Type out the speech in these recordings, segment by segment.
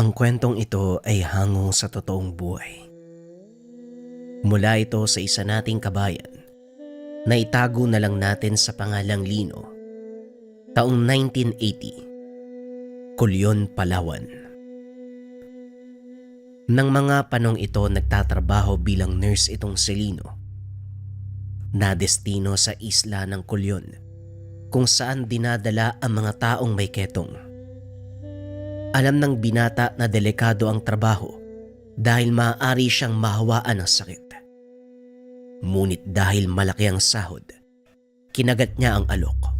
Ang kwentong ito ay hango sa totoong buhay. Mula ito sa isa nating kabayan na itago na lang natin sa pangalang Lino. Taong 1980, Culion, Palawan. Nang mga panong ito nagtatrabaho bilang nurse itong si Lino. Nadestino sa isla ng Culion kung saan dinadala ang mga taong may ketong. Alam ng binata na delikado ang trabaho dahil maaari siyang mahawaan ng sakit. Ngunit dahil malaki ang sahod, kinagat niya ang alok.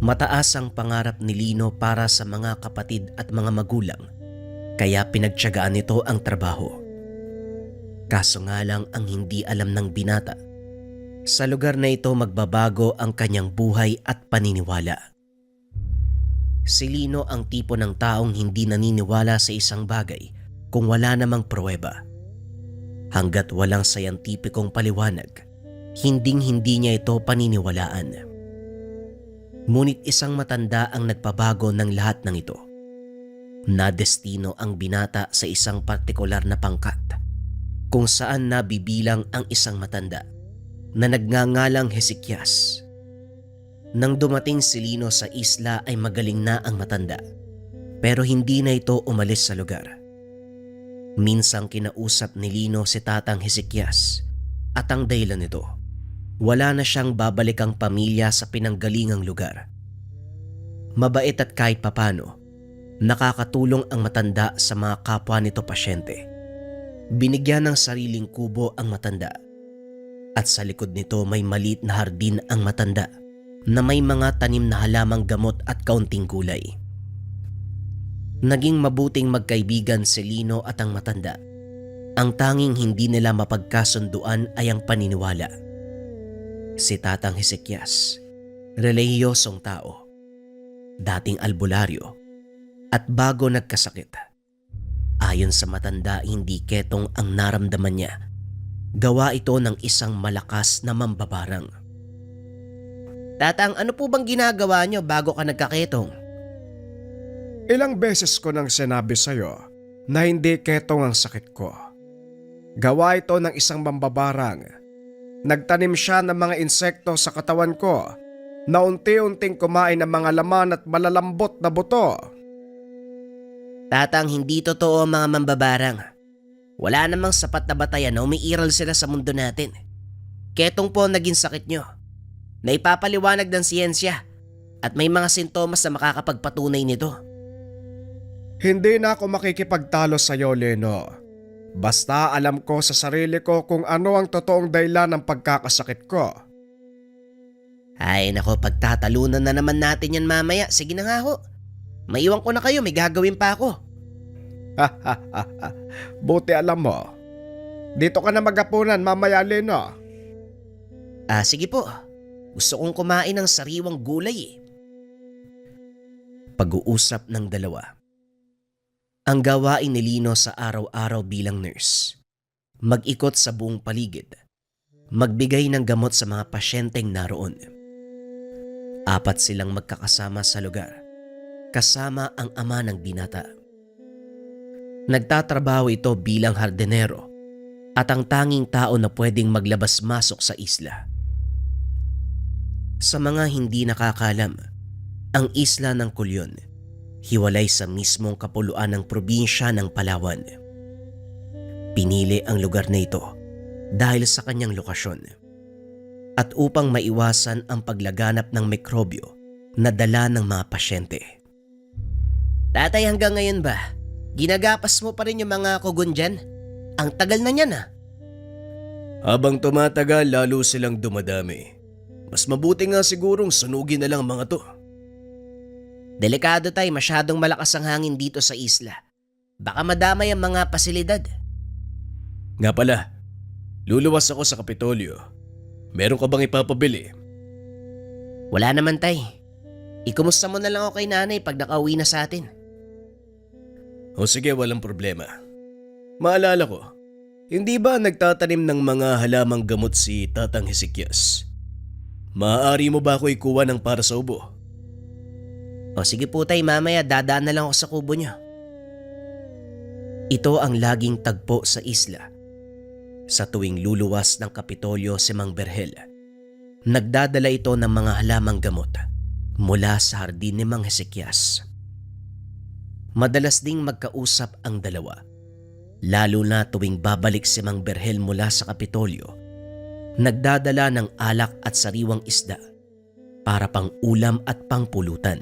Mataas ang pangarap ni Lino para sa mga kapatid at mga magulang, kaya pinagtiyagaan nito ang trabaho. Kaso nga lang ang hindi alam ng binata, sa lugar na ito magbabago ang kanyang buhay at paniniwala. Si Lino ang tipo ng taong hindi naniniwala sa isang bagay kung wala namang pruweba. Hanggat walang sayantipikong paliwanag, hinding-hindi niya ito paniniwalaan. Ngunit isang matanda ang nagpabago ng lahat ng ito. Nadestino ang binata sa isang partikular na pangkat, kung saan nabibilang ang isang matanda na nagngangalang Hezekias. Nang dumating si Lino sa isla ay magaling na ang matanda, pero hindi na ito umalis sa lugar. Minsang kinausap ni Lino si Tatang Hezekias at ang dahilan nito, wala na siyang babalikang pamilya sa pinanggalingang lugar. Mabait at kahit papano, nakakatulong ang matanda sa mga kapwa nito pasyente. Binigyan ng sariling kubo ang matanda at sa likod nito may maliit na hardin ang matanda na may mga tanim na halamang gamot at kaunting gulay. Naging mabuting magkaibigan si Lino at ang matanda. Ang tanging hindi nila mapagkasunduan ay ang paniniwala. Si Tatang Hezekias, relihiyosong tao, dating albularyo, at bago nagkasakit. Ayon sa matanda, hindi ketong ang naramdaman niya. Gawa ito ng isang malakas na mambabarang. Tatang, ano po bang ginagawa niyo bago ka nagkaketong? Ilang beses ko nang sinabi sa'yo na hindi ketong ang sakit ko. Gawa ito ng isang mambabarang. Nagtanim siya ng mga insekto sa katawan ko na unti-unting kumain ng mga laman at malalambot na buto. Tatang, hindi totoo ang mga mambabarang. Wala namang sapat na batayan na umiiral sila sa mundo natin. Ketong po ang naging sakit nyo. Naipapaliwanag ng siyensya at may mga sintomas na makakapagpatunay nito. Hindi na ako makikipagtalo sa'yo, Leno. Basta alam ko sa sarili ko kung ano ang totoong dahilan ng pagkakasakit ko. Ay nako, pagtatalunan na naman natin yan mamaya. Sige na nga ho. Maiwan ko na kayo, may gagawin pa ako. Buti alam mo. Dito ka na magapunan mamaya, Leno. Sige po. Gusto kong kumain ng sariwang gulay. Pag-uusap ng dalawa. Ang gawain ni Lino sa araw-araw bilang nurse, mag-ikot sa buong paligid, magbigay ng gamot sa mga pasyenteng naroon. 4 silang magkakasama sa lugar, kasama ang ama ng binata. Nagtatrabaho ito bilang hardinero at ang tanging tao na pwedeng maglabas-masok sa isla. Sa mga hindi nakakalam, ang isla ng Culion hiwalay sa mismong kapuluan ng probinsya ng Palawan. Pinili ang lugar na ito dahil sa kanyang lokasyon at upang maiwasan ang paglaganap ng mikrobyo na dala ng mga pasyente. Tatay, hanggang ngayon ba, ginagapas mo pa rin yung mga kugon dyan? Ang tagal na niyan Habang tumatagal, lalo silang dumadami. Mas mabuti nga sigurong sunugin na lang ang mga to. Delikado tay, masyadong malakas ang hangin dito sa isla. Baka madamay ang mga pasilidad. Nga pala, luluwas ako sa Kapitolyo. Meron ka bang ipapabili? Wala naman tay. Ikumusta mo na lang ako kay nanay pag nakauwi na sa atin. O sige, walang problema. Maalala ko, hindi ba nagtatanim ng mga halamang gamot si Tatang Hezekias? Maaari mo ba ako ikuha ng para sa ubo? O sige po tay, mamaya dadaan na lang ako sa kubo niyo. Ito ang laging tagpo sa isla. Sa tuwing luluwas ng Kapitolyo si Mang Berhel, nagdadala ito ng mga halamang gamot mula sa hardin ni Mang Hesekias. Madalas ding magkausap ang dalawa, lalo na tuwing babalik si Mang Berhel mula sa Kapitolyo, nagdadala ng alak at sariwang isda para pang ulam at pangpulutan.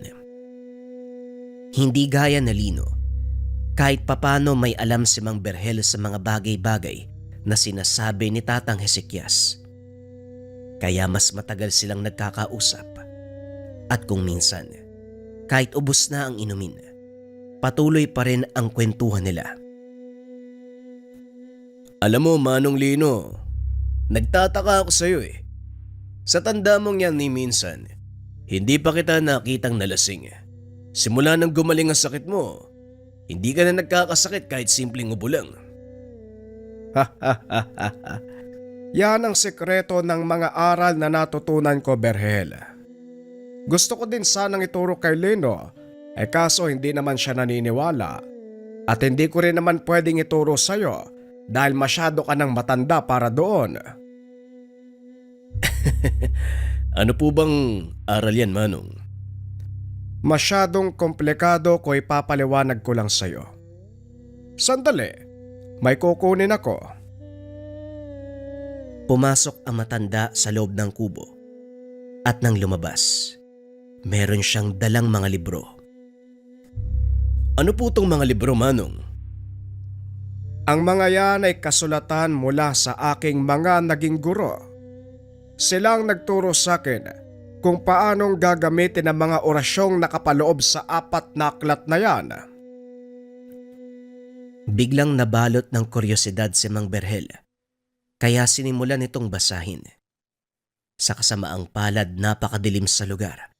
Hindi gaya na Lino, kahit papano may alam si Mang Berhel sa mga bagay-bagay na sinasabi ni Tatang Hesekias. Kaya mas matagal silang nagkakausap. At kung minsan, kahit ubos na ang inumin, patuloy pa rin ang kwentuhan nila. Alam mo, Manong Lino, nagtataka ako sa'yo eh. Sa tanda mong yan ni minsan, hindi pa kita nakitang nalasing. Simula nang gumaling ang sakit mo, hindi ka na nagkakasakit kahit simpleng ubo lang. Yan ang sekreto ng mga aral na natutunan ko, Berhel. Gusto ko din sanang ituro kay Lino, kaso hindi naman siya naniniwala. At hindi ko rin naman pwedeng ituro sa'yo dahil masyado ka nang matanda para doon. Ano po bang aral yan, Manong? Masyadong komplikado ko, ipapaliwanag ko lang sa'yo. Sandali, may kukunin ako. Pumasok ang matanda sa loob ng kubo at nang lumabas, meron siyang dalang mga libro. Ano po tong mga libro, Manong? Ang mga yan ay kasulatan mula sa aking mga naging guro. Silang nagturo sa akin kung paanong gagamitin ang mga orasyong nakapaloob sa 4 na aklat na yan. Biglang nabalot ng kuryosidad si Mang Berhel, kaya sinimulan nitong basahin. Sa kasamaang palad, napakadilim sa lugar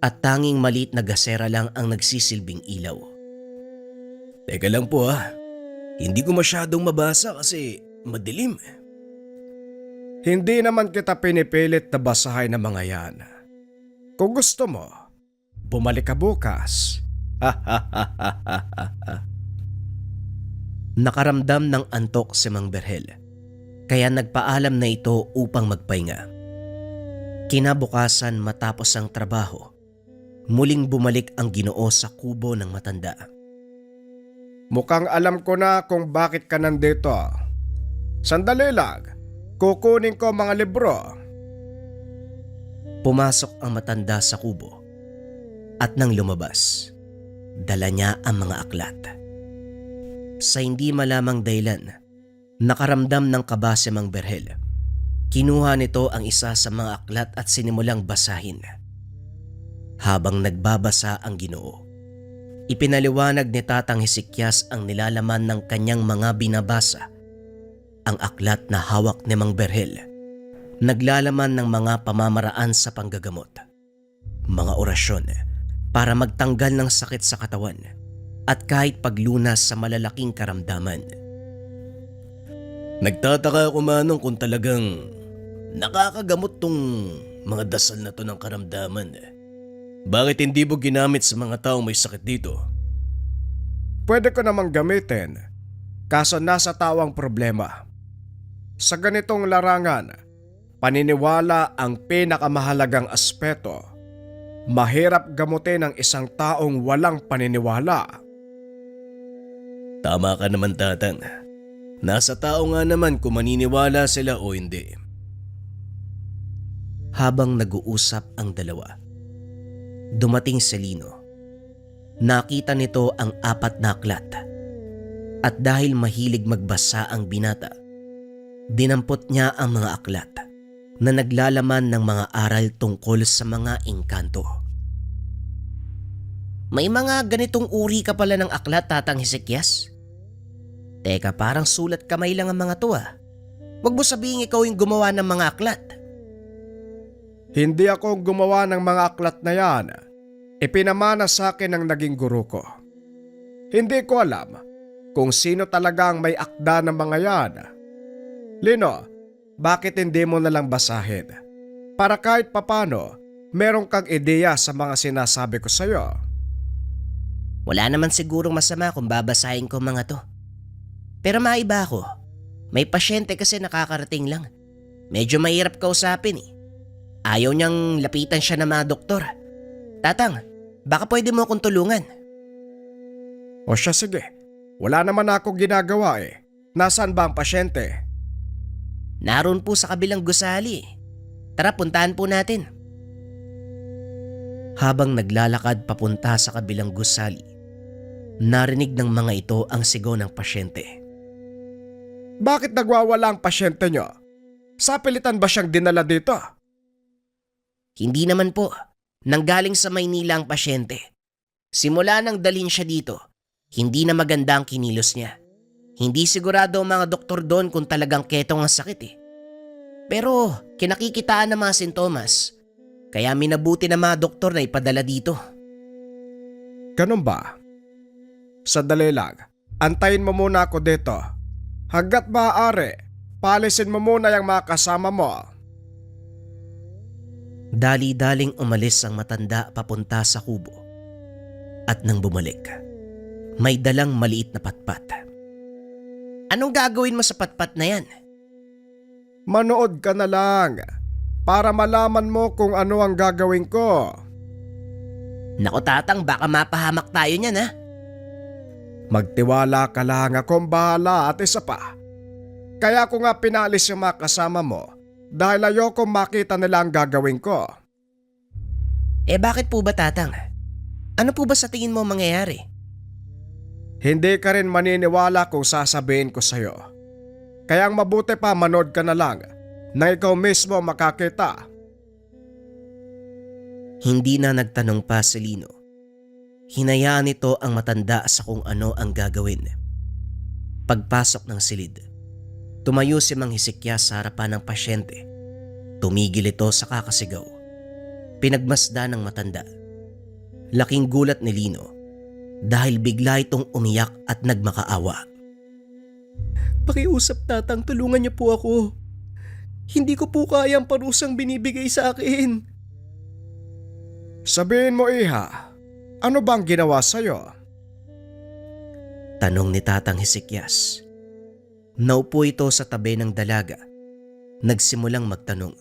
at tanging maliit na gasera lang ang nagsisilbing ilaw. Teka lang po hindi ko masyadong mabasa kasi madilim. Hindi naman kita pinipilit na basahin ang mga yan. Kung gusto mo, bumalik ka bukas. Nakaramdam ng antok si Mang Berhel, kaya nagpaalam na ito upang magpahinga. Kinabukasan matapos ang trabaho, muling bumalik ang Ginoo sa kubo ng matanda. Mukhang alam ko na kung bakit ka nandito. Sandali lang, kukunin ko mga libro. Pumasok ang matanda sa kubo at nang lumabas, dala niya ang mga aklat. Sa hindi malamang dahilan, nakaramdam ng kaba si Mang Berhel. Kinuha nito ang isa sa mga aklat at sinimulang basahin. Habang nagbabasa ang Ginoo, ipinaliwanag ni Tatang Hesekias ang nilalaman ng kanyang mga binabasa. Ang aklat na hawak ni Mang Berhel naglalaman ng mga pamamaraan sa panggagamot, mga orasyon para magtanggal ng sakit sa katawan at kahit paglunas sa malalaking karamdaman. Nagtataka ako, Manong, kung talagang nakakagamot tong mga dasal na to ng karamdaman. Bakit hindi mo ginamit sa mga taong may sakit dito? Pwede ko namang gamitin, kaso nasa tao ang problema. Sa ganitong larangan, paniniwala ang pinakamahalagang aspeto. Mahirap gamutin ang isang taong walang paniniwala. Tama ka naman, Tatang. Nasa tao nga naman kung maniniwala sila o hindi. Habang nag-uusap ang dalawa, dumating si Lino. Nakita nito ang 4 na aklat at dahil mahilig magbasa ang binata, dinampot niya ang mga aklat na naglalaman ng mga aral tungkol sa mga engkanto. May mga ganitong uri ka pala ng aklat, Tatang Hesekias? Teka, parang sulat kamay lang ang mga to . Huwag mo sabihin ikaw yung gumawa ng mga aklat. Hindi ako gumawa ng mga aklat na yan. Ipinamana sa akin ng naging guro ko. Hindi ko alam kung sino talagang may akda ng mga yan. Lino, bakit hindi mo nalang basahin? Para kahit papano, meron kang ideya sa mga sinasabi ko sa'yo. Wala naman sigurong masama kung babasahin ko mga to. Pero maiba ako. May pasyente kasi nakakarating lang. Medyo mahirap kausapin eh. Ayaw niyang lapitan siya ng mga doktor. Tatang, baka pwede mo akong tulungan. O siya, sige. Wala naman ako ginagawa eh. Nasaan ba ang pasyente? Naroon po sa kabilang gusali. Tara, puntahan po natin. Habang naglalakad papunta sa kabilang gusali, narinig ng mga ito ang sigaw ng pasyente. Bakit nagwawala ang pasyente nyo? Sa pilitan ba siyang dinala dito? Hindi naman po. Nanggaling sa Maynila ang pasyente. Simula nang dalhin siya dito, hindi na maganda ang kinilos niya. Hindi sigurado ang mga doktor doon kung talagang ketong ang sakit eh. Pero kinakikitaan ng mga sintomas, kaya minabuti ng mga doktor na ipadala dito. Ganun ba? Sandali lang. Antayin mo muna ako dito. Hanggat maaari, palisin mo muna yung mga kasama mo. Dali-daling umalis ang matanda papunta sa kubo. At nang bumalik, may dalang maliit na patpat. Anong gagawin mo sa patpat na yan? Manood ka na lang para malaman mo kung ano ang gagawin ko. Naku tatang, baka mapahamak tayo niyan ha. Magtiwala ka lang, akong bahala at isa pa. Kaya ko nga pinalis yung mga kasama mo dahil ayoko makita nila ang gagawin ko. Eh bakit po ba tatang? Ano po ba sa tingin mo mangyayari? Hindi ka rin maniniwala kung sasabihin ko sa'yo. Kaya ang mabuti pa manood ka na lang na ikaw mismo makakita. Hindi na nagtanong pa si Lino. Hinayaan nito ang matanda sa kung ano ang gagawin. Pagpasok ng silid, tumayo si Mang Hesekias sa harapan ng pasyente. Tumigil ito sa kakasigaw. Pinagmasdan ng matanda. Laking gulat ni Lino dahil bigla itong umiyak at nagmakaawa. Pakiusap tatang, tulungan niyo po ako. Hindi ko po kaya ang parusang binibigay sa akin. Sabihin mo, iha, ano bang ginawa sa'yo? Tanong ni Tatang Hesekias. Naupo ito sa tabi ng dalaga. Nagsimulang magtanong.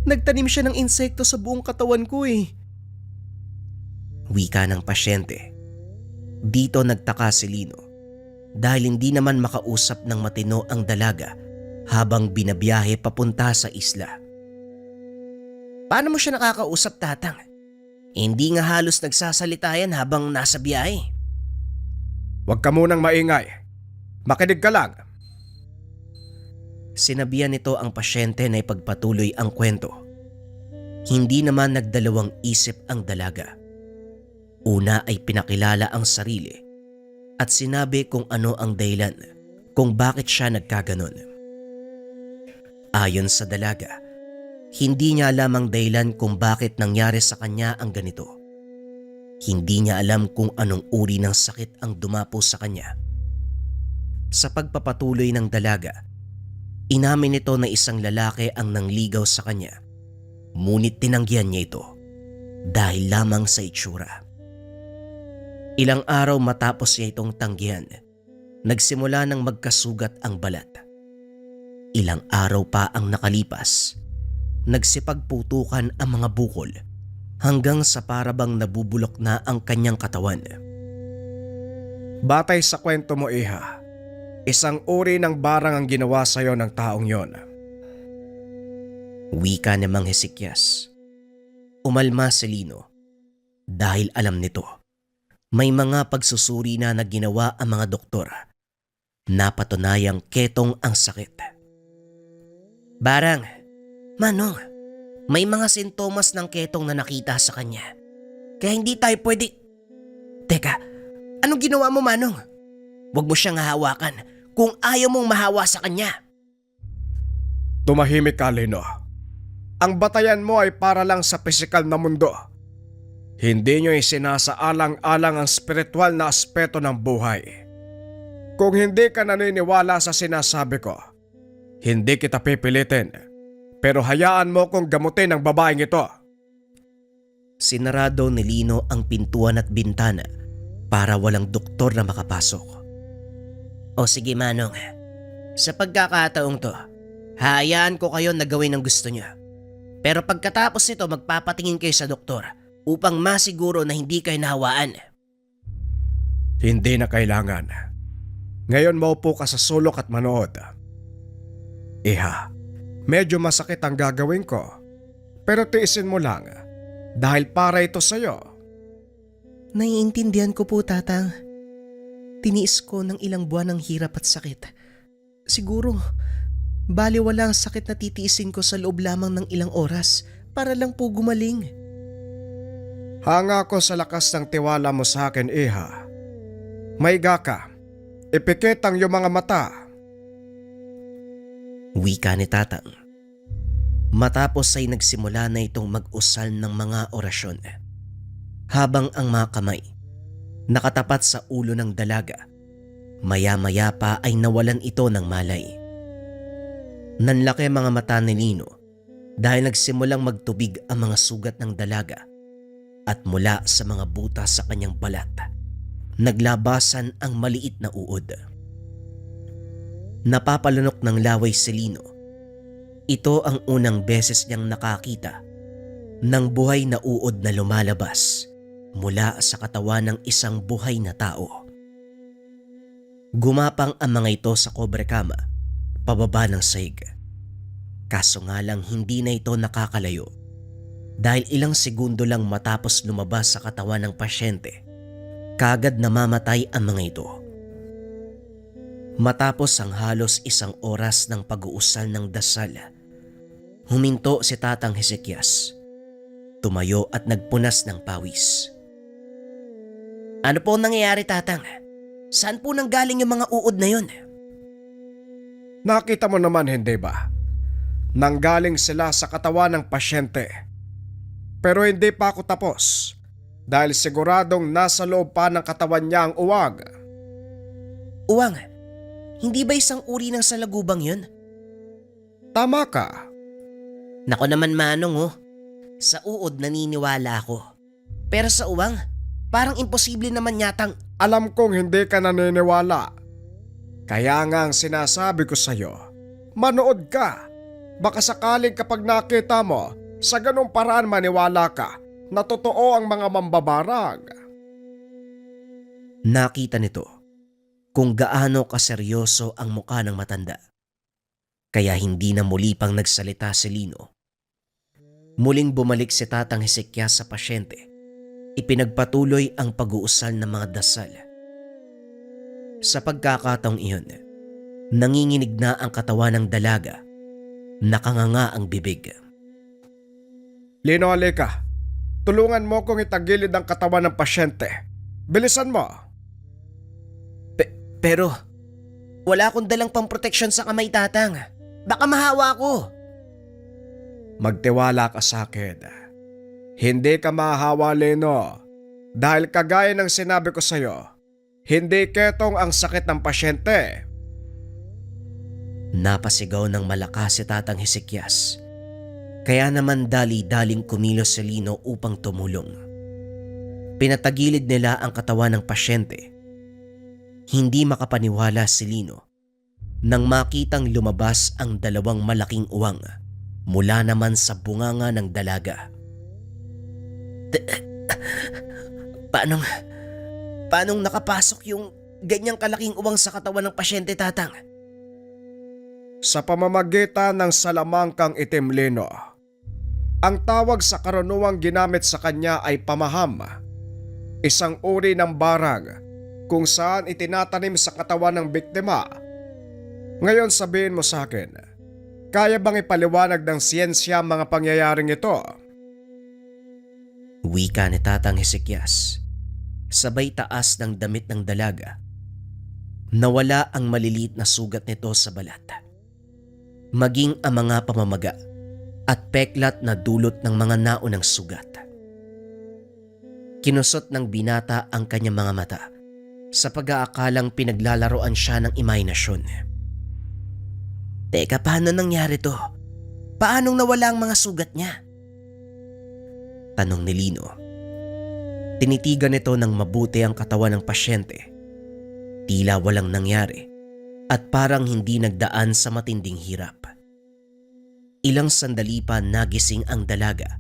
Nagtanim siya ng insekto sa buong katawan ko eh. Wika ng pasyente. Dito nagtaka si Lino dahil hindi naman makausap ng matino ang dalaga habang binabiyahe papunta sa isla. Paano mo siya nakakausap tatang? Hindi nga halos nagsasalita yan habang nasa biyahe. Huwag ka munang maingay. Makinig ka lang. Sinabihan nito ang pasyente na ipagpatuloy ang kwento. Hindi naman nagdalawang isip ang dalaga. Una ay pinakilala ang sarili at sinabi kung ano ang dahilan kung bakit siya nagkaganon. Ayon sa dalaga, hindi niya alam ang dahilan kung bakit nangyari sa kanya ang ganito. Hindi niya alam kung anong uri ng sakit ang dumapo sa kanya. Sa pagpapatuloy ng dalaga, inamin nito na isang lalaki ang nangligaw sa kanya. Ngunit tinanggihan niya ito dahil lamang sa itsura. Ilang araw matapos niya itong tanggihan, nagsimula ng magkasugat ang balat. Ilang araw pa ang nakalipas, nagsipagputukan ang mga bukol hanggang sa parabang nabubulok na ang kanyang katawan. Batay sa kwento mo, iha, isang uri ng barang ang ginawa sa'yo ng taong yon. Wika ni Mang Hesekias. Umalma si Lino dahil alam nito may mga pagsusuri na ginawa ang mga doktor. Napatunayang ketong ang sakit. Barang, Manong, may mga sintomas ng ketong na nakita sa kanya. Kaya hindi tayo pwede... Teka, anong ginawa mo, Manong? Huwag mo siyang hahawakan kung ayaw mong mahawa sa kanya. Tumahimik ka, Lino. Ang batayan mo ay para lang sa pisikal na mundo. Hindi nyo isinasaalang-alang ang spiritual na aspeto ng buhay. Kung hindi ka naniniwala sa sinasabi ko, hindi kita pipilitin. Pero hayaan mo kong gamutin ang babaeng ito. Sinarado ni Lino ang pintuan at bintana para walang doktor na makapasok. O sige Manong, sa pagkakataong to, hayaan ko kayo na gawin ang gusto niyo. Pero pagkatapos nito magpapatingin kayo sa doktor upang masiguro na hindi kayo nahawaan. Hindi na kailangan. Ngayon maupo ka sa sulok at manood. Iha, medyo masakit ang gagawin ko. Pero tiisin mo lang dahil para ito sa'yo. Naiintindihan ko po, Tatang. Tiniis ko ng ilang buwan ng hirap at sakit. Siguro, baliwala ang sakit na titiisin ko sa loob lamang ng ilang oras para lang po gumaling. Hanga ko sa lakas ng tiwala mo sa akin, Iha. Maiga ka. Ipikit ang iyong mga mata. Wika ni Tatang. Matapos ay nagsimula na itong mag-usal ng mga orasyon. Habang ang mga kamay nakatapat sa ulo ng dalaga, maya-maya pa ay nawalan ito ng malay. Nanlaki mga mata ni Lino dahil nagsimulang magtubig ang mga sugat ng dalaga at mula sa mga butas sa kanyang balat, naglabasan ang maliit na uod. Napapalunok ng laway si Lino. Ito ang unang beses niyang nakakita ng buhay na uod na lumalabas mula sa katawan ng isang buhay na tao. Gumapang ang mga ito sa kobrekama, pababa ng saig. Kaso nga lang hindi na ito nakakalayo dahil ilang segundo lang matapos lumabas sa katawan ng pasyente, kaagad namamatay ang mga ito. Matapos ang halos isang oras ng pag-uusal ng dasal, huminto si Tatang Hezekias. Tumayo at nagpunas ng pawis. Ano po nangyayari, Tatang? Saan po nanggaling yung mga uod na yun? Nakita mo naman, hindi ba? Nanggaling sila sa katawan ng pasyente. Pero hindi pa ako tapos dahil siguradong nasa loob pa ng katawan niya ang uwag. Uwang, hindi ba isang uri ng salagubang yun? Tama ka. Nako naman Manong sa uod naniniwala ako. Pero sa uwang, parang imposible naman yatang… Alam kong hindi ka naniniwala. Kaya nga ang sinasabi ko sa'yo, manood ka. Baka sakaling kapag nakita mo, sa ganung paraan maniwala ka na totoo ang mga mambabarag. Nakita nito kung gaano kaseryoso ang mukha ng matanda. Kaya hindi na muli pang nagsalita si Lino. Muling bumalik si Tatang Hezekias sa pasyente. Ipinagpatuloy ang pag-uusal ng mga dasal. Sa pagkakataong iyon, nanginginig na ang katawan ng dalaga. Nakanganga ang bibig. Lino, halika. Tulungan mo kong itagilid ang katawan ng pasyente. Bilisan mo. Pero, wala akong dalang pamproteksyon sa kamay, Tatang. Baka mahawa ko. Magtiwala ka sa akin. Hindi ka mahahawa, Lino. Dahil kagaya ng sinabi ko sa'yo, hindi ketong ang sakit ng pasyente. Napasigaw ng malakas si Tatang Hezekias. Kaya naman dali-daling kumilos si Lino upang tumulong. Pinatagilid nila ang katawan ng pasyente. Hindi makapaniwala si Lino nang makitang lumabas ang dalawang malaking uwang mula naman sa bunganga ng dalaga. Paanong nakapasok yung ganyang kalaking uwang sa katawan ng pasyente, Tatang? Sa pamamagitan ng salamangkang itim, Lino. Ang tawag sa karunungang ginamit sa kanya ay pamaham. Isang uri ng barang kung saan itinatanim sa katawan ng biktima. Ngayon sabihin mo sa akin, kaya bang ipaliwanag ng siyensya ang mga pangyayaring ito? Wika ni Tatang Hezekias. Sabay taas ng damit ng dalaga. Nawala ang maliliit na sugat nito sa balat. Maging ang mga pamamaga at peklat na dulot ng mga naunang sugat. Kinusot ng binata ang kanyang mga mata sa pag-aakalang pinaglalaroan siya ng imahinasyon. Teka, paano nangyari to? Paanong nawala ang mga sugat niya? Tanong ni Lino. Tinitigan nito ng mabuti ang katawan ng pasyente. Tila walang nangyari at parang hindi nagdaan sa matinding hirap. Ilang sandali pa nagising ang dalaga.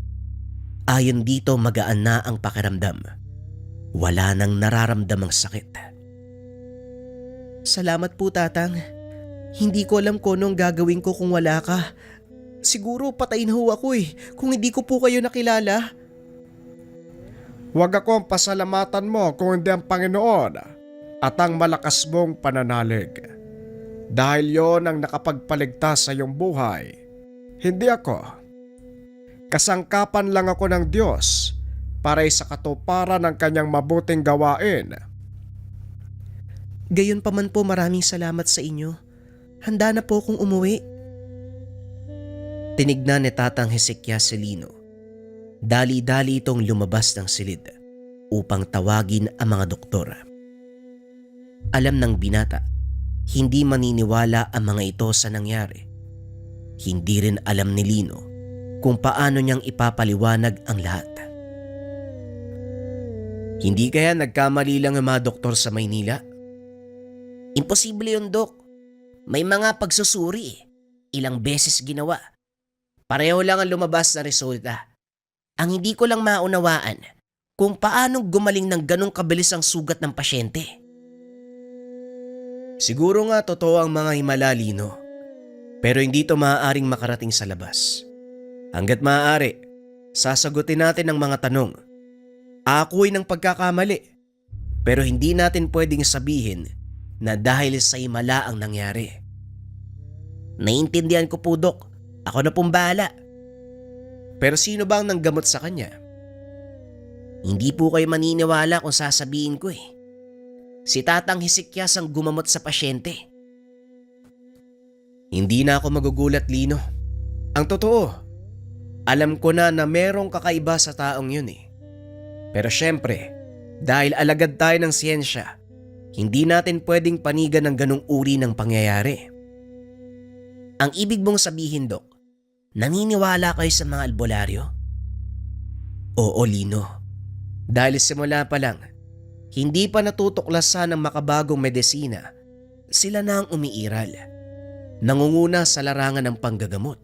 Ayon dito magaan na ang pakiramdam. Wala nang nararamdamang sakit. Salamat po, Tatang. Hindi ko alam kung anong gagawin ko kung wala ka. Siguro patay na ho ako kung hindi ko po kayo nakilala. Huwag akong pasalamatan mo kung hindi ang Panginoon at ang malakas mong pananalig. Dahil yon ang nakapagpaligtas sa iyong buhay. Hindi ako. Kasangkapan lang ako ng Diyos para sa katuparan ng kanyang mabuting gawain. Gayon pa man po, maraming salamat sa inyo. Handa na po akong umuwi. Tinignan ni Tatang Hezekias si Lino. Dali-dali itong lumabas ng silid upang tawagin ang mga doktor. Alam ng binata, hindi maniniwala ang mga ito sa nangyari. Hindi rin alam ni Lino kung paano niyang ipapaliwanag ang lahat. Hindi kaya nagkamali lang ang mga doktor sa Maynila? Imposible yun, Dok. May mga pagsusuri. Ilang beses ginawa. Pareho lang ang lumabas na resulta. Ang hindi ko lang maunawaan kung paano gumaling ng ganong kabilis ang sugat ng pasyente. Siguro nga totoo ang mga himala, Lino. Pero hindi ito maaaring makarating sa labas. Hanggat maaari, sasagutin natin ang mga tanong. Aakuin ng pagkakamali. Pero hindi natin pwedeng sabihin na dahil sa himala ang nangyari. Naiintindihan ko po, Dok. Ako na pong bahala. Pero sino ba ang nanggamot sa kanya? Hindi po kayo maniniwala kung sasabihin ko Si Tatang Hezekias ang gumamot sa pasyente. Hindi na ako magugulat, Lino. Ang totoo, alam ko na merong kakaiba sa taong yun Pero syempre, dahil alagad tayo ng siyensya, hindi natin pwedeng panigan ng ganong uri ng pangyayari. Ang ibig mong sabihin, Dok, naniniwala kayo sa mga albularyo? Oo, Lino. Dahil simula pa lang, hindi pa natutuklasan ng makabagong medisina, sila na ang umiiral. Nangunguna sa larangan ng panggagamot.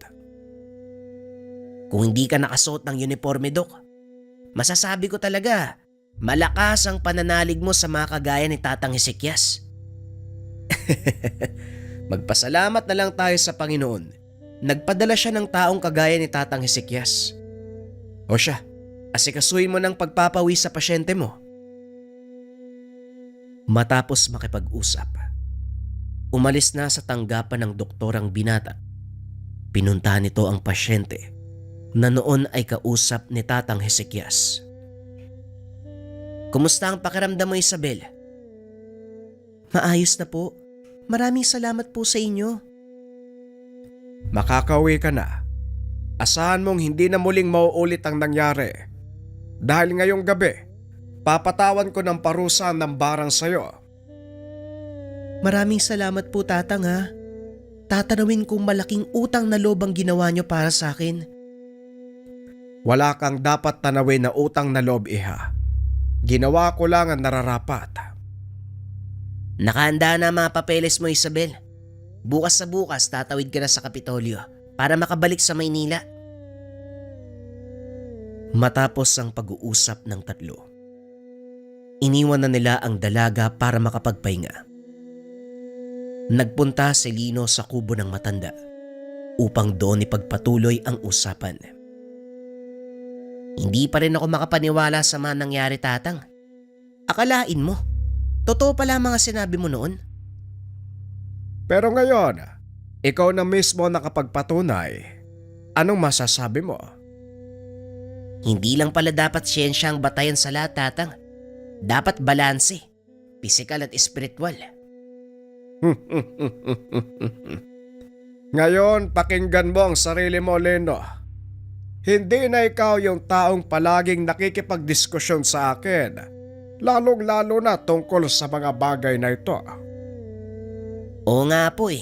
Kung hindi ka nakasuot ng uniforme, Dok, masasabi ko talaga, malakas ang pananalig mo sa mga kagaya ni Tatang Hezekias. Magpasalamat na lang tayo sa Panginoon. Nagpadala siya ng taong kagaya ni Tatang Hezekias. O siya, asikasuhin mo ng pagpapawi sa pasyente mo. Matapos makipag-usap, umalis na sa tanggapan ng doktor ang binata. Pinuntahan nito ang pasyente na noon ay kausap ni Tatang Hezekias. Kumusta ang pakiramdam mo, Isabel? Maayos na po. Maraming salamat po sa inyo. Makakauwi ka na. Asahan mong hindi na muling mauulit ang nangyari. Dahil ngayong gabi, papatawan ko ng parusa ng barang sayo. Maraming salamat po, Tatang ha. Tatanawin kong malaking utang na loob ang ginawa niyo para sa akin. Wala kang dapat tanawin na utang na loob, iha. Ginawa ko lang ang nararapat. Nakahanda na ang mga papeles mo, Isabel. Bukas sa bukas tatawid ka na sa Kapitolyo para makabalik sa Maynila. Matapos ang pag-uusap ng tatlo, iniwan na nila ang dalaga para makapagpahinga. Nagpunta si Lino sa kubo ng matanda upang doon ipagpatuloy ang usapan. Hindi pa rin ako makapaniwala sa mga nangyari, Tatang. Akalain mo, totoo pala ang mga sinabi mo noon. Pero ngayon, ikaw na mismo nakapagpatunay. Anong masasabi mo? Hindi lang pala dapat siyensya ang batayan sa lahat, Tatang. Dapat balanse, pisikal at espiritual. Ngayon, pakinggan mo ang sarili mo, Leno. Hindi na ikaw yung taong palaging nakikipagdiskusyon sa akin, lalong-lalo na tungkol sa mga bagay na ito. Oo nga po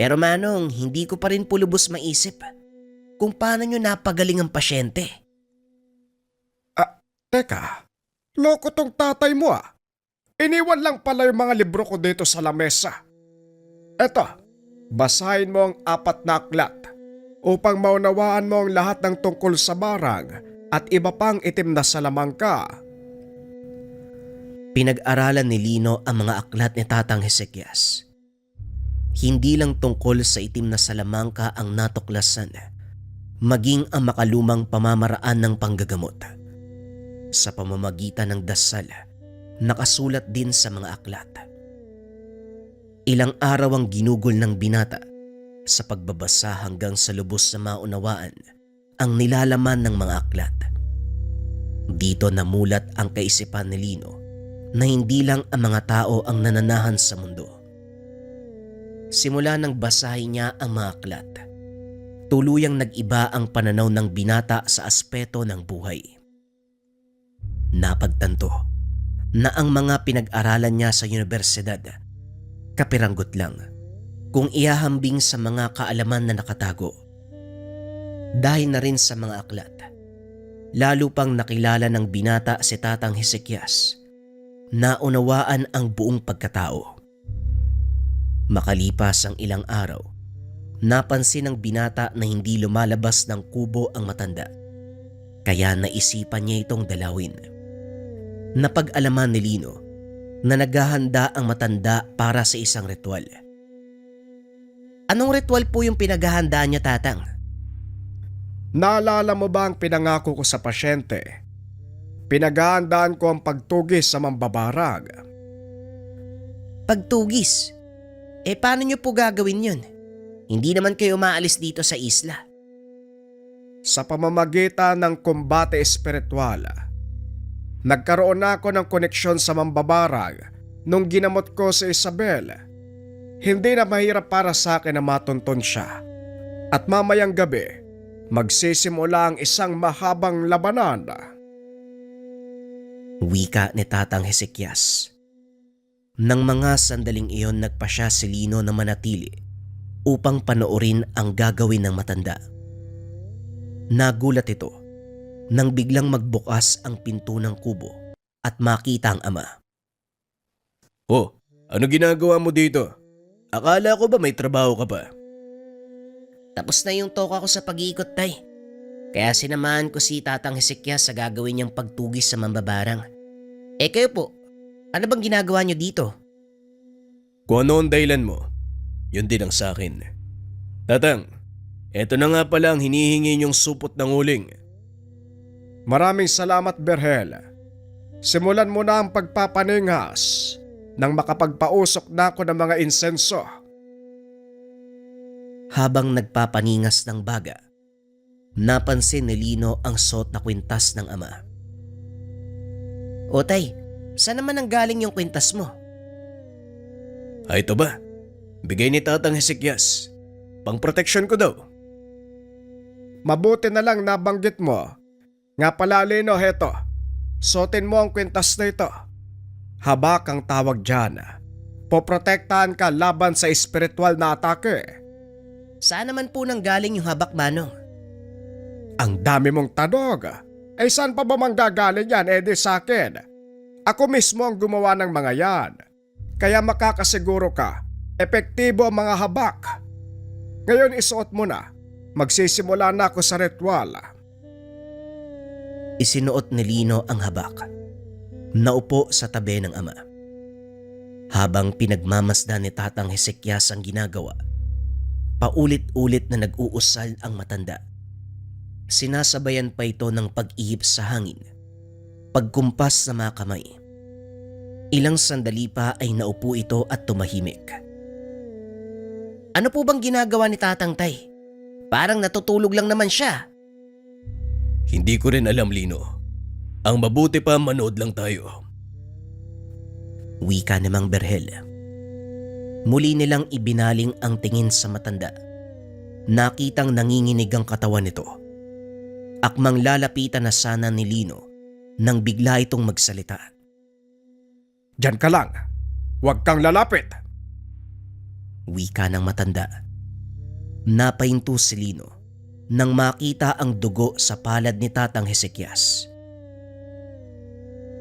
Pero Manong, hindi ko pa rin pulubos maisip kung paano nyo napagaling ang pasyente. Teka, loko tong tatay mo. Iniwan lang pala yung mga libro ko dito sa lamesa. Eto, basahin mo ang 4 na aklat upang maunawaan mo ang lahat ng tungkol sa barang at iba pang itim na salamangka. Pinag-aralan ni Lino ang mga aklat ni Tatang Hezekias. Hindi lang tungkol sa itim na salamangka ang natuklasan, maging ang makalumang pamamaraan ng panggagamot. Sa pamamagitan ng dasal, nakasulat din sa mga aklat. Ilang araw ang ginugol ng binata sa pagbabasa hanggang sa lubos na maunawaan ang nilalaman ng mga aklat. Dito namulat ang kaisipan ni Lino na hindi lang ang mga tao ang nananahan sa mundo. Simula nang basahin niya ang mga aklat, tuluyang nag-iba ang pananaw ng binata sa aspeto ng buhay. Napagtanto na ang mga pinag-aralan niya sa universidad kapiranggot lang kung ihahambing sa mga kaalaman na nakatago. Dahil na rin sa mga aklat, lalo pang nakilala ng binata si Tatang Hezekias, naunawaan ang buong pagkatao. Makalipas ang ilang araw, napansin ng binata na hindi lumalabas ng kubo ang matanda, kaya naisipan niya itong dalawin. Napag-alaman ni Lino na naghahanda ang matanda para sa isang ritual. Anong ritual po yung pinaghahandaan niya, Tatang? Naalala mo ba ang pinangako ko sa pasyente? Pinaghahandaan ko ang pagtugis sa mambabarag. Pagtugis? Paano niyo po gagawin yun? Hindi naman kayo maalis dito sa isla. Sa pamamagitan ng kumbate espiritual. Nagkaroon na ako ng koneksyon sa mambabarag nung ginamot ko si Isabel. Hindi na mahirap para sa akin na matunton siya. At mamayang gabi, magsisimula ang isang mahabang labanan. Wika ni Tatang Hezekias. Nang mga sandaling iyon nagpasya si Lino na manatili upang panoorin ang gagawin ng matanda. Nagulat ito nang biglang magbukas ang pinto ng kubo at makita ang ama. Oh, ano ginagawa mo dito? Akala ko ba may trabaho ka pa? Tapos na yung toka ko sa pag-iikot, Tay. Kaya sinamahan ko si Tatang Hezekias sa gagawin niyang pagtugis sa mambabarang. Kayo po, ano bang ginagawa niyo dito? Kung ano ang dahilan mo, yun din ang sa akin. Tatang, eto na nga pala ang hinihingi niyong supot ng uling. Maraming salamat, Berhel. Simulan mo na ang pagpapaningas nang makapagpausok na ako ng mga insenso. Habang nagpapaningas ng baga, napansin ni Lino ang suot na kwintas ng ama. O Tay, saan naman ang galing yung kwintas mo? Ay ito ba? Bigay ni Tatang Hezekias. Pang-proteksyon ko daw. Mabuti na lang nabanggit mo. Nga pala, Lino, heto. Suotin mo ang kwintas na ito. Habak ang tawag dyan. Poprotektahan ka laban sa espiritual na atake. Saan naman po nang galing yung habak, Manong? Ang dami mong tanog. Saan pa ba manggagaling yan? Di sa akin. Ako mismo ang gumawa ng mga yan. Kaya makakasiguro ka, epektibo ang mga habak. Ngayon isuot mo na. Magsisimula na ako sa ritual. Isinuot ni Lino ang habak. Naupo sa tabi ng ama. Habang pinagmamasdan ni Tatang Hezekias ang ginagawa, paulit-ulit na nag-uusal ang matanda. Sinasabayan pa ito ng pag-ihip sa hangin, pagkumpas sa mga kamay. Ilang sandali pa ay naupo ito at tumahimik. Ano po bang ginagawa ni Tatang, Tay? Parang natutulog lang naman siya. Hindi ko rin alam, Lino. Ang mabuti pa manood lang tayo. Wika ni Mang Berhel. Muli nilang ibinaling ang tingin sa matanda. Nakitang nanginginig ang katawan nito. Akmang lalapitan na sana ni Lino nang bigla itong magsalita. Diyan ka lang. Huwag kang lalapit. Wika ng matanda. Napahinto si Lino nang makita ang dugo sa palad ni Tatang Hezekias.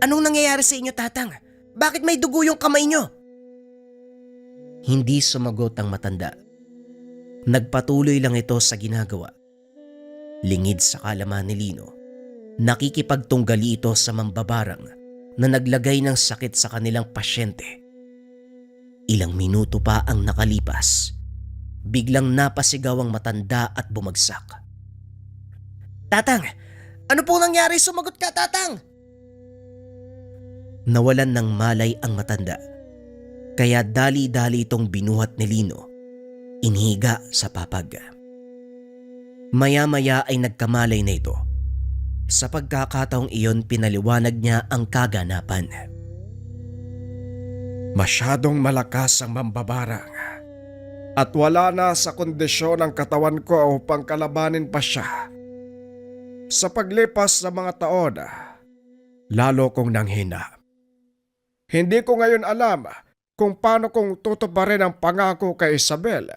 Anong nangyayari sa inyo, Tatang? Bakit may dugo yung kamay nyo? Hindi sumagot ang matanda. Nagpatuloy lang ito sa ginagawa. Lingid sa kalaman ni Lino, nakikipagtunggali ito sa mambabarang na naglagay ng sakit sa kanilang pasyente. Ilang minuto pa ang nakalipas. Biglang napasigaw ang matanda at bumagsak. "Tatang! Ano po nangyari? Sumagot ka, Tatang!" Nawalan ng malay ang matanda. Kaya dali-dali itong binuhat ni Lino. Inhiga sa papag. Maya-maya ay nagkamalay na ito. Sa pagkakataong iyon, pinaliwanag niya ang kaganapan. Masyadong malakas ang mambabarang at wala na sa kondisyon ang katawan ko upang kalabanin pa siya. Sa paglipas ng mga taon, lalo kong nanghina. Hindi ko ngayon alam kung paano kong tutuparin ang pangako kay Isabel.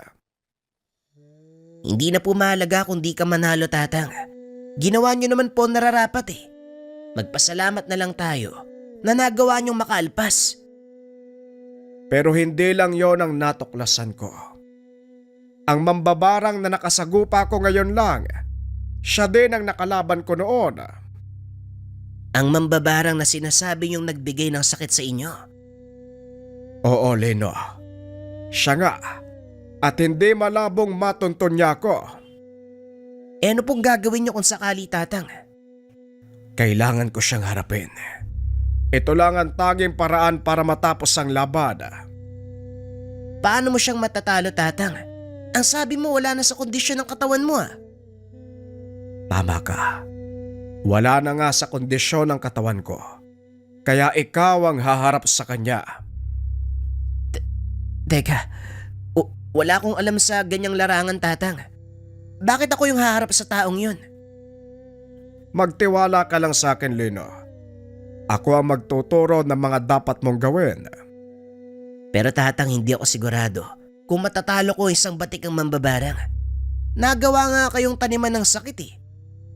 Hindi na po mahalaga kung di ka manalo, Tatang. Ginawa niyo naman po nararapat eh. Magpasalamat na lang tayo na nagawa niyong makaalpas. Pero hindi lang yon ang natuklasan ko. Ang mambabarang na nakasagupa ko ngayon lang, siya din ang nakalaban ko noon. Ang mambabarang na sinasabi niyong nagbigay ng sakit sa inyo. Oo, Lino. Siya nga. At hindi malabong matuntun niya ako. Ano pong gagawin niyo kung sakali, Tatang? Kailangan ko siyang harapin. Ito lang ang tanging paraan para matapos ang laban. Paano mo siyang matatalo, Tatang? Ang sabi mo wala na sa kondisyon ng katawan mo ah. Tama ka. Wala na nga sa kondisyon ng katawan ko. Kaya ikaw ang haharap sa kanya. Teka, wala akong alam sa ganyang larangan, Tatang. Bakit ako yung haharap sa taong yun? Magtiwala ka lang sa akin, Lino. Ako ang magtuturo ng mga dapat mong gawin. Pero Tatang, hindi ako sigurado kung matatalo ko isang batik ang mambabarang. Nagawa nga kayong taniman ng sakit eh.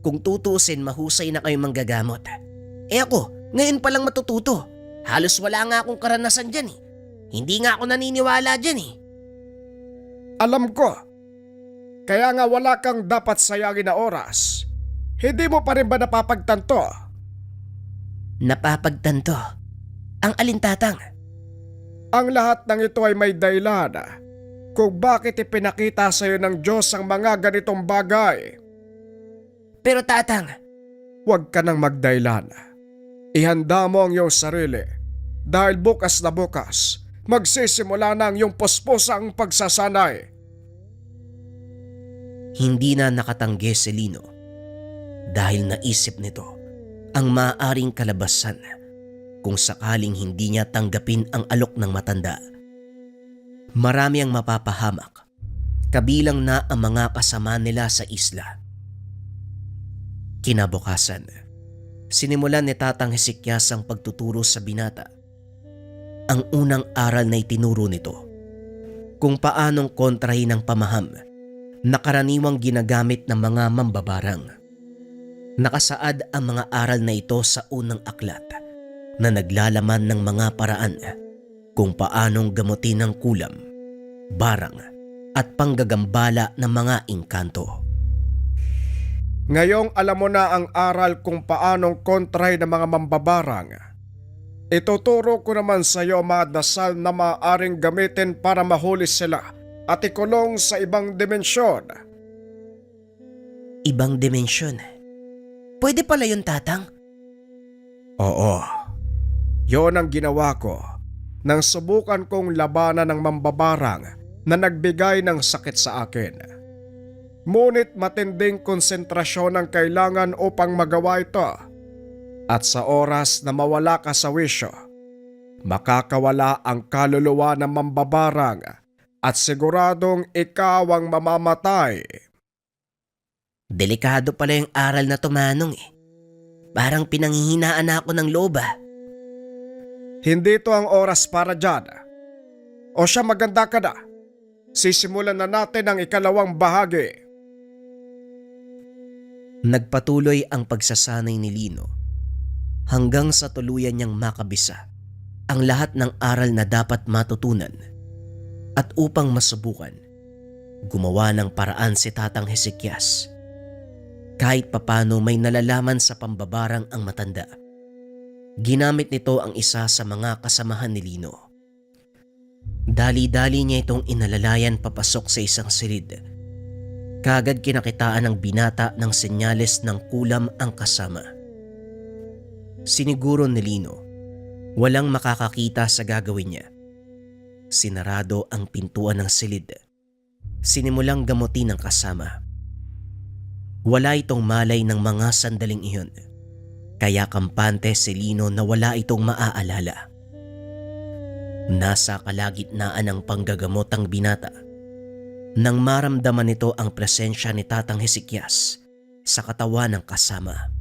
Kung tutusin, mahusay na kayong manggagamot. Ako, ngayon pa lang matututo. Halos wala nga akong karanasan dyan eh. Hindi nga ako naniniwala dyan eh. Alam ko. Kaya nga wala kang dapat sayangin na oras. Hindi mo pa rin ba napapagtanto? Napapagtanto? Ang alin, Tatang? Ang lahat ng ito ay may dahilan kung bakit ipinakita sa iyo ng Diyos ang mga ganitong bagay. Pero Tatang, huwag ka nang magdahilan. Ihanda mo ang iyong sarili dahil bukas na bukas magsisimula na ang iyong puspusang pagsasanay. hindi na nakatanggi si Lino dahil naisip nito ang maaaring kalabasan kung sakaling hindi niya tanggapin ang alok ng matanda. Marami ang mapapahamak, kabilang na ang mga kasama nila sa isla. Kinabukasan, sinimulan ni Tatang Hezekias ang pagtuturo sa binata. Ang unang aral na itinuro nito, kung paanong kontrahin ang pamaham na karaniwang ginagamit ng mga mambabarang. Nakasaad ang mga aral na ito sa unang aklat na naglalaman ng mga paraan kung paanong gamutin ang kulam, barang at panggagambala ng mga engkanto. Ngayong alam mo na ang aral kung paanong kontray ng mga mambabarang. Ituturo ko naman sa iyo mga dasal na maaaring gamitin para mahuli sila at ikulong sa ibang dimensyon. Ibang dimensyon? Pwede pala yun, Tatang? Oo. Yon ang ginawa ko nang subukan kong labanan ng mambabarang na nagbigay ng sakit sa akin. Ngunit matinding konsentrasyon ang kailangan upang magawa ito. At sa oras na mawala ka sa wisyo, makakawala ang kaluluwa ng mambabarang at siguradong ikaw ang mamamatay. Delikado pala yung aral na tumanong eh. Parang pinanghihinaan ako ng loba. Hindi ito ang oras para dyan. O siya, maganda ka na. Sisimulan na natin ang ikalawang bahagi. Nagpatuloy ang pagsasanay ni Lino hanggang sa tuluyan niyang makabisa ang lahat ng aral na dapat matutunan At upang masubukan, gumawa ng paraan si Tatang Hezekias. Kahit papano may nalalaman sa pambabarang ang matanda. Ginamit nito ang isa sa mga kasamahan ni Lino. Dali-dali niya itong inalalayan papasok sa isang silid. Kagad kinakitaan ng binata ng senyales ng kulam ang kasama. Siniguro ni Lino, walang makakakita sa gagawin niya. Sinarado ang pintuan ng silid. Sinimulang gamutin ng kasama. Wala itong malay ng mga sandaling iyon. Kaya kampante si Lino na wala itong maaalala. Nasa kalagitnaan ng panggagamot ang binata nang maramdaman nito ang presensya ni Tatang Hezekias sa katawan ng kasama.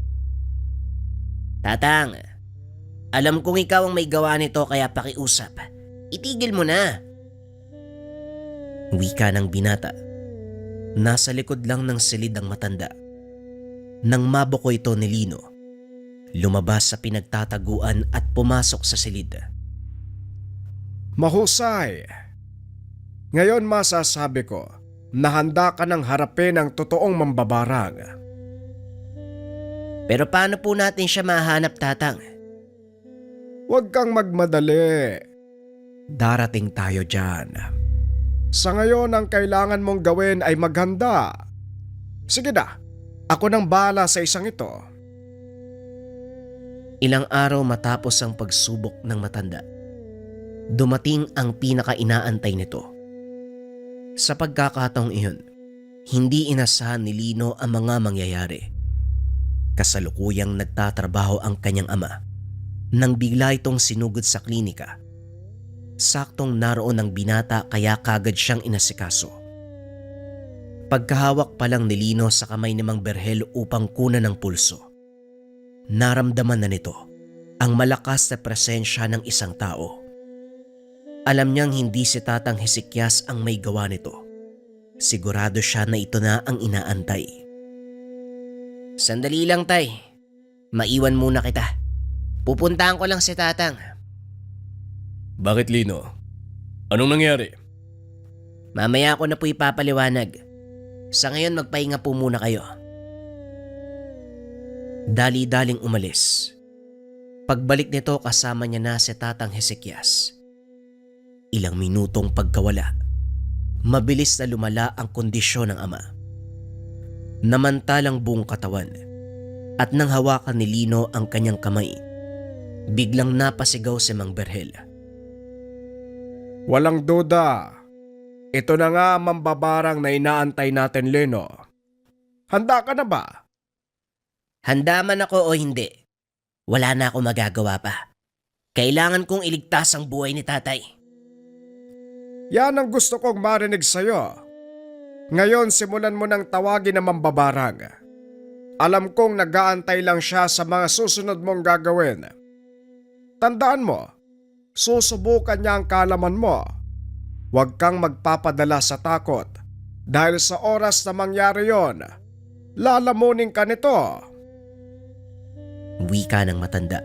"Tatang, alam kong ikaw ang may gawa nito kaya pakiusap. Itigil mo na." Wika ng binata. Nasa likod lang ng silid ang matanda. Nang mabuko ito ni Lino, lumabas sa pinagtataguan at pumasok sa silid. Mahusay. Ngayon masasabi ko na handa ka ng harapin ang totoong mambabarang. Pero paano po natin siya mahanap, Tatang? Huwag kang magmadali. Darating tayo dyan. Sa ngayon ang kailangan mong gawin ay maghanda. Sige na, ako nang bahala sa isang ito. Ilang araw matapos ang pagsubok ng matanda, dumating ang pinaka-inaantay nito. Sa pagkakataong iyon, hindi inasahan ni Lino ang mga mangyayari. Kasalukuyang nagtatrabaho ang kanyang ama nang bigla itong sinugod sa klinika. Saktong naroon ang binata kaya kagad siyang inasikaso. Pagkahawak pa lang ni Lino sa kamay ni Mang Berhel upang kunan ng pulso, naramdaman na nito ang malakas na presensya ng isang tao. Alam niyang hindi si Tatang Hezekias ang may gawa nito. Sigurado siya na ito na ang inaantay. "Sandali lang, Tay. Maiwan muna kita. Pupuntahan ko lang si Tatang." Bakit, Lino? Anong nangyari? "Mamaya ako na po ipapaliwanag. Sa ngayon magpahinga po muna kayo." Dali-daling umalis. Pagbalik nito kasama niya na si Tatang Hezekias. Ilang minutong pagkawala, mabilis na lumala ang kondisyon ng ama. Namantalang buong katawan at nang hawakan ni Lino ang kanyang kamay, biglang napasigaw si Mang Berhel. Walang duda. Ito na nga ang mambabarang na inaantay natin, Lino. Handa ka na ba? "Handa man ako o hindi, wala na ako magagawa pa. Kailangan kong iligtas ang buhay ni Tatay." Yan ang gusto kong marinig sa'yo. Ngayon simulan mo nang tawagin ang mambabarang. Alam kong nag-aantay lang siya sa mga susunod mong gagawin. Tandaan mo, susubukan niya ang kaalaman mo. Huwag kang magpapadala sa takot dahil sa oras na mangyari yon, lalamunin ka nito. Wika ng matanda.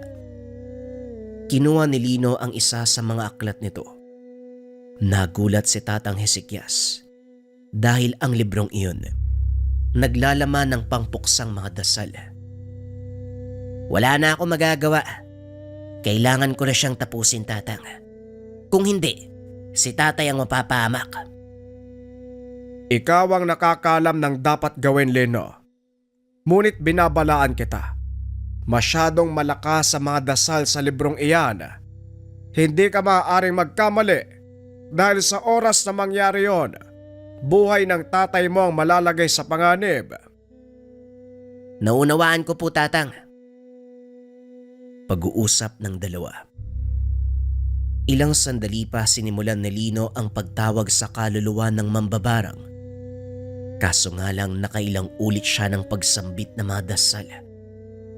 Kinuha ni Lino ang isa sa mga aklat nito. Nagulat si Tatang Hezekias dahil ang librong iyon naglalaman ng pangpuksang mga dasal. "Wala na ako magagawa. Kailangan ko na siyang tapusin, Tatang. Kung hindi, si Tatay ang mapapahamak." Ikaw ang nakakalam ng dapat gawin, Lino. Ngunit binabalaan kita. Masyadong malakas sa mga dasal sa librong iyan. Hindi ka maaaring magkamali dahil sa oras na mangyari yon, buhay ng tatay mo ang malalagay sa panganib. "Naunawaan ko po, Tatang." Pag-uusap ng dalawa. Ilang sandali pa sinimulan ni Lino ang pagtawag sa kaluluwa ng mambabarang. Kaso nga lang nakailang ulit siya ng pagsambit na mga dasal.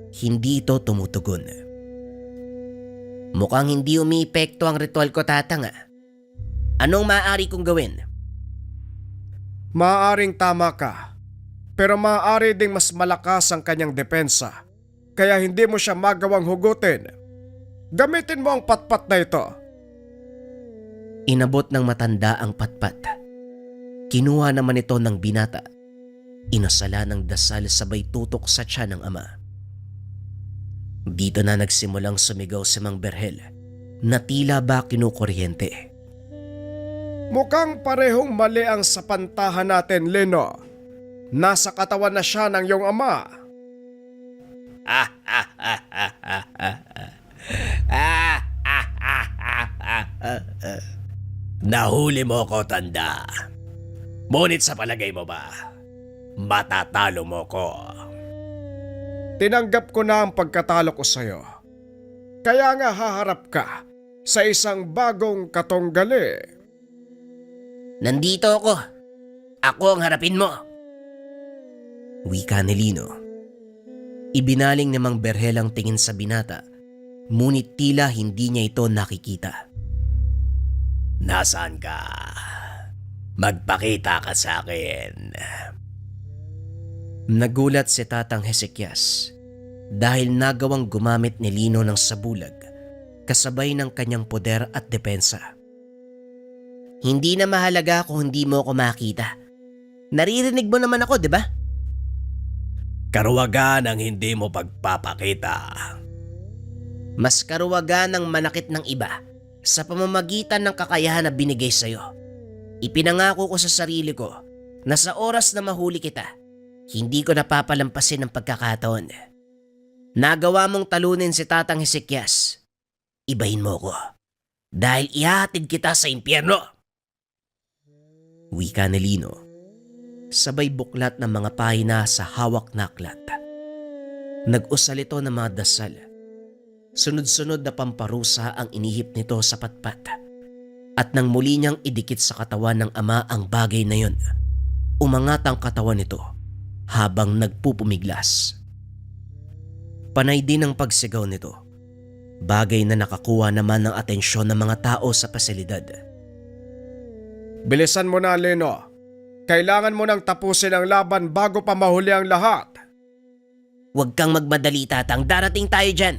Hindi ito tumutugon. "Mukhang hindi umiepekto ang ritual ko, Tatang. Anong maaari kong gawin?" Maaaring tama ka, pero maaari ding mas malakas ang kanyang depensa, kaya hindi mo siya magawang hugutin. Gamitin mo ang patpat na ito. Inabot ng matanda ang patpat. Kinuha naman ito ng binata. Inasala ng dasal sabay tutok sa tiyan ng ama. Dito na nagsimulang sumigaw si Mang Berhel na tila ba kinukuryente. Mukhang parehong mali ang sapantahan natin, Lino. Nasa katawan na siya ng iyong ama. Nahuli mo ko, tanda. Ngunit sa palagay mo ba, matatalo mo ko? Tinanggap ko na ang pagkatalo ko sa'yo. Kaya nga haharap ka sa isang bagong katunggali. Nandito ako. Ako ang harapin mo. Wika ni Lino. Ibinaling ni Mang Berhel ang tingin sa binata, ngunit tila hindi niya ito nakikita. Nasaan ka? Magpakita ka sa akin. Nagulat si Tatang Hezekias dahil nagawang gumamit ni Lino ng sabulag kasabay ng kanyang poder at depensa. Hindi na mahalaga kung hindi mo ako makita. Naririnig mo naman ako, di ba? Karuwagan ang hindi mo pagpapakita. Mas karuwagan ng manakit ng iba sa pamamagitan ng kakayahan na binigay sa'yo. Ipinangako ko sa sarili ko na sa oras na mahuli kita, hindi ko napapalampasin ang pagkakataon. Nagawa mong talunin si Tatang Hezekias. Ibahin mo ko dahil ihahatid kita sa impyerno. Wika ni Lino, sabay buklat ng mga pahina sa hawak na aklat. Nag-usal ito ng mga dasal. Sunod-sunod na pamparusa ang inihip nito sa patpat. At nang muli niyang idikit sa katawan ng ama ang bagay na yon, umangat ang katawan nito habang nagpupumiglas. Panay din ang pagsigaw nito, bagay na nakakuha naman ng atensyon ng mga tao sa pasilidad. Bilisan mo na, Lino. Kailangan mo nang tapusin ang laban bago pa mahuli ang lahat. Huwag kang magmadali, Tatang. Darating tayo dyan.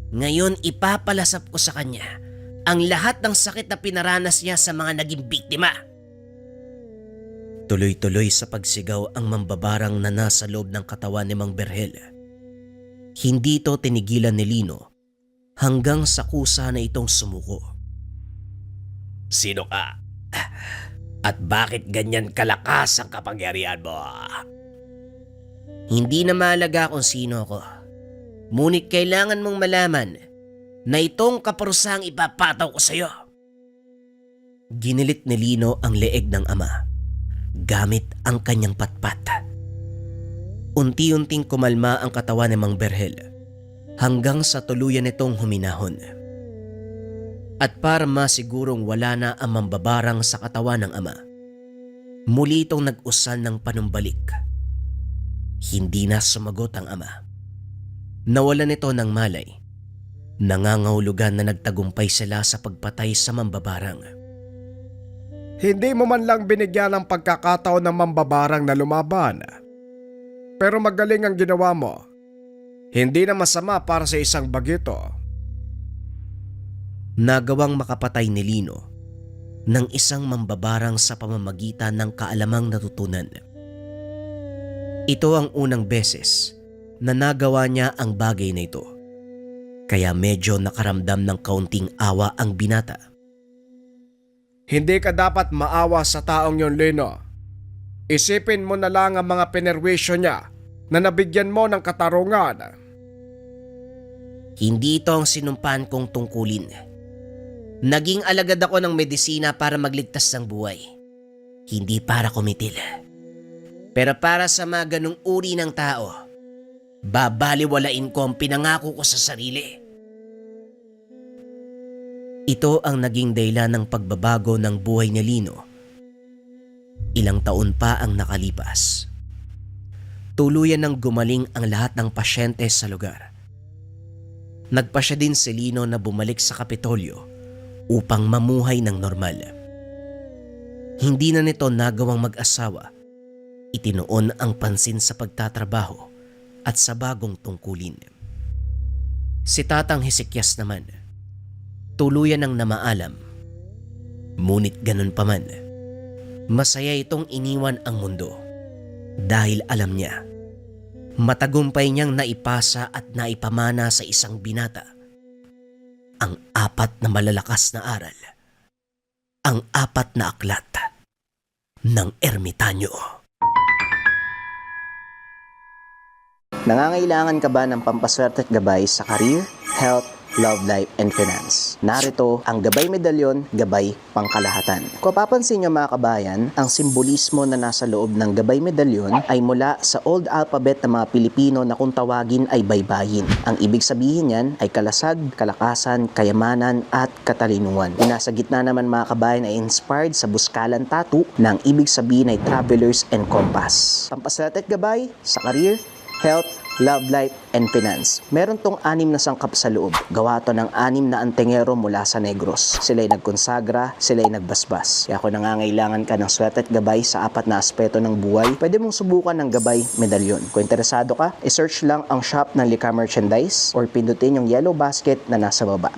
Ngayon ipapalasap ko sa kanya ang lahat ng sakit na pinaranas niya sa mga naging biktima. Tuloy-tuloy sa pagsigaw ang mambabarang na nasa loob ng katawan ni Mang Berhel. Hindi ito tinigilan ni Lino hanggang sa kusa na itong sumuko. Sino ka? At bakit ganyan kalakas ang kapangyarihan mo? Hindi na mahalaga kung sino ako. Ngunit kailangan mong malaman na itong kaparusang ipapataw ko sa iyo. Ginilit ni Lino ang leeg ng ama gamit ang kanyang patpat. Unti-unting kumalma ang katawan ni Mang Berhel hanggang sa tuluyan nitong huminahon. At para masigurong wala na ang mambabarang sa katawan ng ama, muli itong nag-usal ng panumbalik. Hindi na sumagot ang ama. Nawalan ito ng malay. Nangangahulugan na nagtagumpay sila sa pagpatay sa mambabarang. Hindi mo man lang binigyan ng pagkakataon ng mambabarang na lumaban. Pero magaling ang ginawa mo. Hindi na masama para sa isang bagito. Nagawang makapatay ni Lino ng isang mambabarang sa pamamagitan ng kaalamang natutunan. Ito ang unang beses na nagawa niya ang bagay na ito. Kaya medyo nakaramdam ng kaunting awa ang binata. Hindi ka dapat maawa sa taong yon, Lino. Isipin mo na lang ang mga penerwisyo niya na nabigyan mo ng katarungan. Hindi ito ang sinumpaan kong tungkulin. Naging alagad ako ng medisina para magligtas ng buhay. Hindi para kumitil. Pero para sa mga ganung uri ng tao, babaliwalain ko ang pinangako ko sa sarili. Ito ang naging dahilan ng pagbabago ng buhay ni Lino. Ilang taon pa ang nakalipas. Tuluyan ng gumaling ang lahat ng pasyente sa lugar. Nagpasya din si Lino na bumalik sa Kapitolyo upang mamuhay ng normal. Hindi na nito nagawang mag-asawa. Itinoon ang pansin sa pagtatrabaho at sa bagong tungkulin. Si Tatang Hezekias naman, tuluyan ng namaalam. Ngunit ganun pa man, masaya itong iniwan ang mundo dahil alam niya, matagumpay niyang naipasa at naipamana sa isang binata ang 4 na malalakas na aral, ang 4 na aklat ng ermitanyo. Nangangailangan ka ba ng pampaswerte at gabay sa career, health, love life, and finance? Narito ang Gabay Medalyon, Gabay Pangkalahatan. Kung papansin nyo mga kabayan, ang simbolismo na nasa loob ng Gabay Medalyon ay mula sa old alphabet ng mga Pilipino na kung tawagin ay baybayin. Ang ibig sabihin yan ay kalasag, kalakasan, kayamanan, at katalinuhan. Yung nasa gitna naman mga kabayan ay inspired sa buskalan tattoo na ang ibig sabihin ay travelers and compass. Pampaswerte at gabay sa career, health, love life, and finance. Meron tong 6 na sangkap sa loob. Gawa to ng 6 na antingero mula sa Negros. Sila'y nagkonsagra, sila'y nagbasbas. Kaya kung nangangailangan ka ng swerte at gabay sa 4 na aspeto ng buhay, pwede mong subukan ng Gabay Medalyon. Kung interesado ka, i-search lang ang shop ng Lika Merchandise or pindutin yung yellow basket na nasa baba.